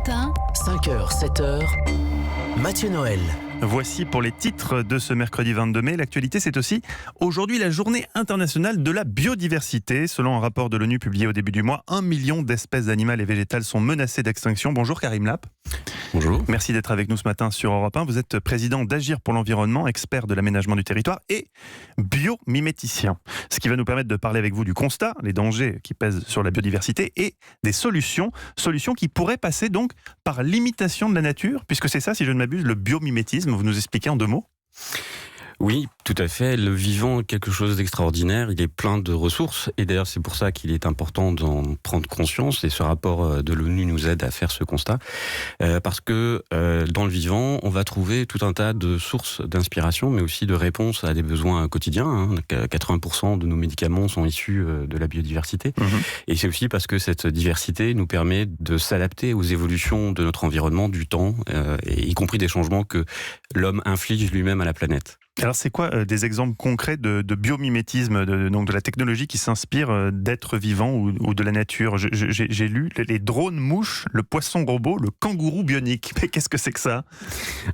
matin, 5h, 7h, Mathieu Noël. Voici pour les titres de ce mercredi 22 mai. L'actualité, c'est aussi aujourd'hui la journée internationale de la biodiversité. Selon un rapport de l'ONU publié au début du mois, 1 million d'espèces animales et végétales sont menacées d'extinction. Bonjour Karim Lap. Bonjour. Merci d'être avec nous ce matin sur Europe 1. Vous êtes président d'Agir pour l'environnement, expert de l'aménagement du territoire et biomiméticien. Ce qui va nous permettre de parler avec vous du constat, les dangers qui pèsent sur la biodiversité et des solutions qui pourraient passer donc par l'imitation de la nature, puisque c'est ça, si je ne m'abuse, le biomimétisme. Vous nous expliquez en 2 mots ? Oui, tout à fait. Le vivant est quelque chose d'extraordinaire. Il est plein de ressources. Et d'ailleurs, c'est pour ça qu'il est important d'en prendre conscience. Et ce rapport de l'ONU nous aide à faire ce constat. Parce que dans le vivant, on va trouver tout un tas de sources d'inspiration, mais aussi de réponses à des besoins quotidiens. 80% de nos médicaments sont issus de la biodiversité. Et c'est aussi parce que cette diversité nous permet de s'adapter aux évolutions de notre environnement, du temps, et y compris des changements que l'homme inflige lui-même à la planète. Alors c'est quoi des exemples concrets de biomimétisme, donc de la technologie qui s'inspire d'êtres vivants ou de la nature ? J'ai lu les drones mouches, le poisson robot, le kangourou bionique. Mais qu'est-ce que c'est que ça ?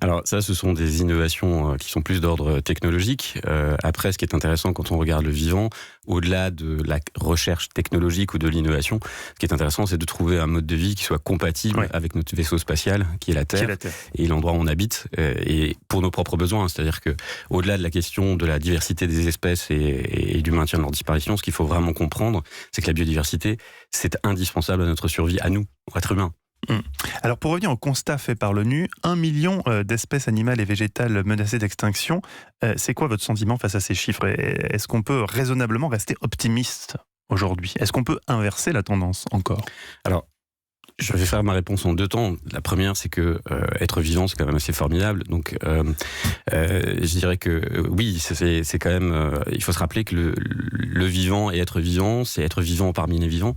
Alors ça, ce sont des innovations qui sont plus d'ordre technologique. Après, ce qui est intéressant quand on regarde le vivant, au-delà de la recherche technologique ou de l'innovation, ce qui est intéressant, c'est de trouver un mode de vie qui soit compatible avec notre vaisseau spatial, qui est la Terre, et l'endroit où on habite, et pour nos propres besoins. C'est-à-dire que au-delà de la question de la diversité des espèces et du maintien de leur disparition, ce qu'il faut vraiment comprendre, c'est que la biodiversité, c'est indispensable à notre survie, à nous, êtres humains. Alors pour revenir au constat fait par l'ONU, 1 million d'espèces animales et végétales menacées d'extinction, c'est quoi votre sentiment face à ces chiffres ? Est-ce qu'on peut raisonnablement rester optimiste aujourd'hui ? Est-ce qu'on peut inverser la tendance encore ? Alors, je vais faire ma réponse en 2 temps. La première, c'est que être vivant, c'est quand même assez formidable. Donc, je dirais que oui, c'est quand même. Il faut se rappeler que le vivant et être vivant, c'est être vivant parmi les vivants.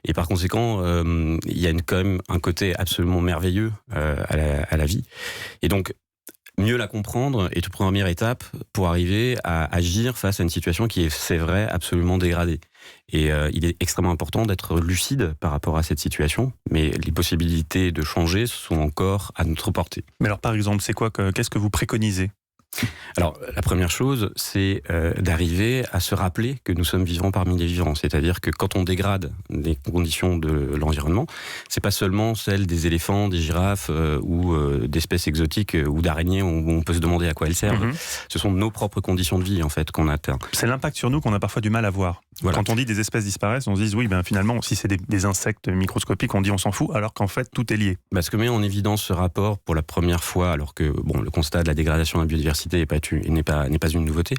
Et par conséquent, il y a quand même un côté absolument merveilleux à la vie. Et donc, mieux la comprendre est une première étape pour arriver à agir face à une situation qui est, c'est vrai, absolument dégradée. Et il est extrêmement important d'être lucide par rapport à cette situation, mais les possibilités de changer sont encore à notre portée. Mais alors par exemple, c'est quoi qu'est-ce que vous préconisez ? Alors, la première chose, c'est d'arriver à se rappeler que nous sommes vivants parmi les vivants. C'est-à-dire que quand on dégrade les conditions de l'environnement, c'est pas seulement celles des éléphants, des girafes ou d'espèces exotiques ou d'araignées où on peut se demander à quoi elles servent. Ce sont nos propres conditions de vie, en fait, qu'on atteint. C'est l'impact sur nous qu'on a parfois du mal à voir. Voilà. Quand on dit des espèces disparaissent, on se dit oui, finalement, si c'est des insectes microscopiques, on dit on s'en fout, alors qu'en fait, tout est lié. Ce que met en évidence ce rapport pour la première fois, alors que le constat de la dégradation de la biodiversité n'est pas une nouveauté,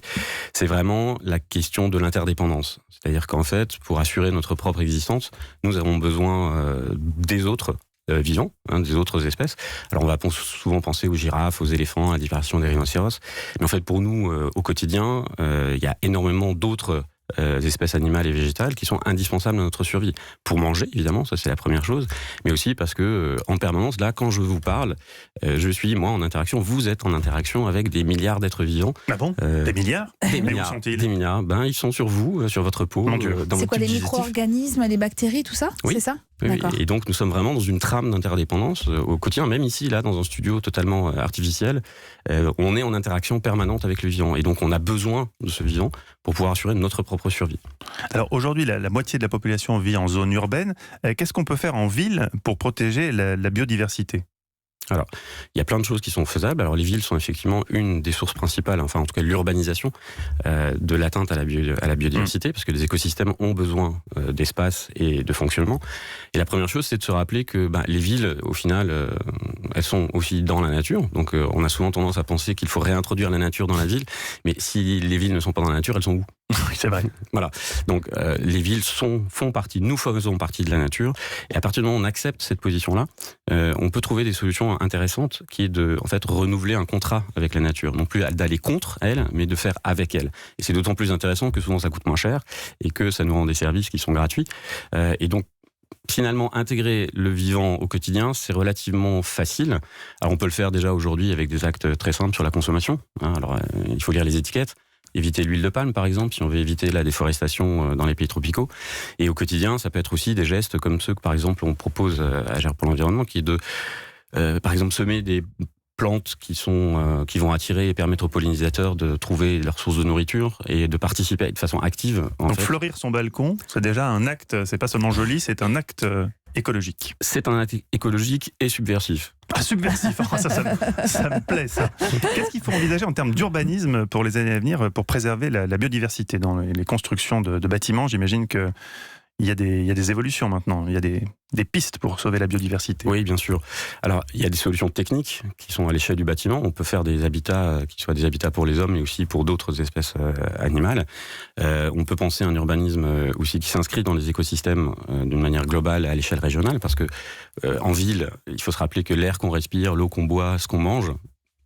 c'est vraiment la question de l'interdépendance. C'est-à-dire qu'en fait, pour assurer notre propre existence, nous avons besoin des autres vivants, des autres espèces. Alors on va souvent penser aux girafes, aux éléphants, à la disparition des rhinocéros, mais en fait pour nous, au quotidien, il y a énormément d'autres espèces animales et végétales qui sont indispensables à notre survie. Pour manger, évidemment, ça c'est la première chose, mais aussi parce que en permanence, là, quand je vous parle, je suis, moi, en interaction, vous êtes en interaction avec des milliards d'êtres vivants. Ah bon ? Des milliards ? Des Mais milliards, où sont-ils ? des milliards. Ils sont sur vous, sur votre peau, dans C'est votre quoi, tube les digestif. micro-organismes, les bactéries, tout ça ? Oui. C'est ça ? Oui, D'accord. et donc nous sommes vraiment dans une trame d'interdépendance au quotidien, même ici, là, dans un studio totalement artificiel. On est en interaction permanente avec le vivant, et donc on a besoin de ce vivant pour pouvoir assurer notre propre survie. Alors aujourd'hui, la moitié de la population vit en zone urbaine. Qu'est-ce qu'on peut faire en ville pour protéger la biodiversité ? Alors, il y a plein de choses qui sont faisables. Alors, les villes sont effectivement une des sources principales, enfin, en tout cas, l'urbanisation de l'atteinte à la biodiversité, parce que les écosystèmes ont besoin d'espace et de fonctionnement. Et la première chose, c'est de se rappeler que les villes, au final, elles sont aussi dans la nature. Donc, on a souvent tendance à penser qu'il faut réintroduire la nature dans la ville. Mais si les villes ne sont pas dans la nature, elles sont où ? Oui, c'est vrai. Voilà. Donc, les villes font partie, nous faisons partie de la nature. Et à partir du moment où on accepte cette position-là, on peut trouver des solutions intéressantes qui est de, en fait, renouveler un contrat avec la nature. Non plus d'aller contre elle, mais de faire avec elle. Et c'est d'autant plus intéressant que souvent ça coûte moins cher et que ça nous rend des services qui sont gratuits. Et donc, finalement, intégrer le vivant au quotidien, c'est relativement facile. Alors, on peut le faire déjà aujourd'hui avec des actes très simples sur la consommation. Alors, il faut lire les étiquettes. éviter l'huile de palme, par exemple, si on veut éviter la déforestation dans les pays tropicaux. Et au quotidien, ça peut être aussi des gestes comme ceux que, par exemple, on propose à Agir pour l'environnement, qui est de, par exemple, semer des plantes qui vont attirer et permettre aux pollinisateurs de trouver leur source de nourriture et de participer de façon active. Donc fleurir son balcon, c'est déjà un acte, c'est pas seulement joli, c'est un acte écologique. C'est un acte écologique et subversif. Ah, subversif, ça me plaît ça. Qu'est-ce qu'il faut envisager en termes d'urbanisme pour les années à venir pour préserver la biodiversité dans les constructions de bâtiments? J'imagine que il y a des évolutions maintenant, il y a des pistes pour sauver la biodiversité. Oui, bien sûr. Alors, il y a des solutions techniques qui sont à l'échelle du bâtiment. On peut faire des habitats qui soient des habitats pour les hommes, mais aussi pour d'autres espèces animales. On peut penser à un urbanisme aussi qui s'inscrit dans les écosystèmes d'une manière globale à l'échelle régionale, parce que en ville, il faut se rappeler que l'air qu'on respire, l'eau qu'on boit, ce qu'on mange,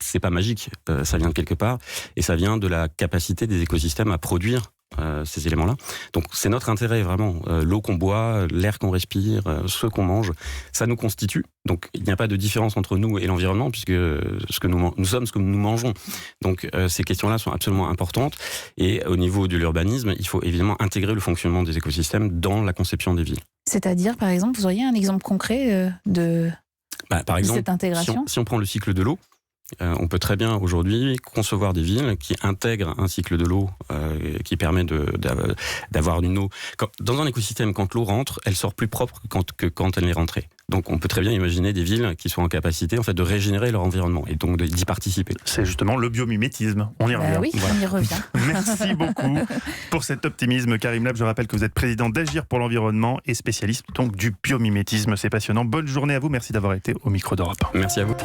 c'est pas magique, ça vient de quelque part, et ça vient de la capacité des écosystèmes à produire ces éléments-là. Donc c'est notre intérêt vraiment. L'eau qu'on boit, l'air qu'on respire, ce qu'on mange, ça nous constitue. Donc il n'y a pas de différence entre nous et l'environnement, puisque nous sommes ce que nous mangeons. Donc ces questions-là sont absolument importantes. Et au niveau de l'urbanisme, il faut évidemment intégrer le fonctionnement des écosystèmes dans la conception des villes. C'est-à-dire, par exemple, vous auriez un exemple concret par exemple, cette intégration? Si on prend le cycle de l'eau, on peut très bien aujourd'hui concevoir des villes qui intègrent un cycle de l'eau qui permet d'avoir une eau. Dans un écosystème, quand l'eau rentre, elle sort plus propre que quand elle est rentrée. Donc on peut très bien imaginer des villes qui sont en capacité en fait, de régénérer leur environnement et donc d'y participer. C'est justement le biomimétisme. On y revient. Oui, voilà. On y revient. Merci beaucoup pour cet optimisme. Karim Lab, je rappelle que vous êtes président d'Agir pour l'environnement et spécialiste donc du biomimétisme. C'est passionnant. Bonne journée à vous. Merci d'avoir été au micro d'Europe. Merci à vous.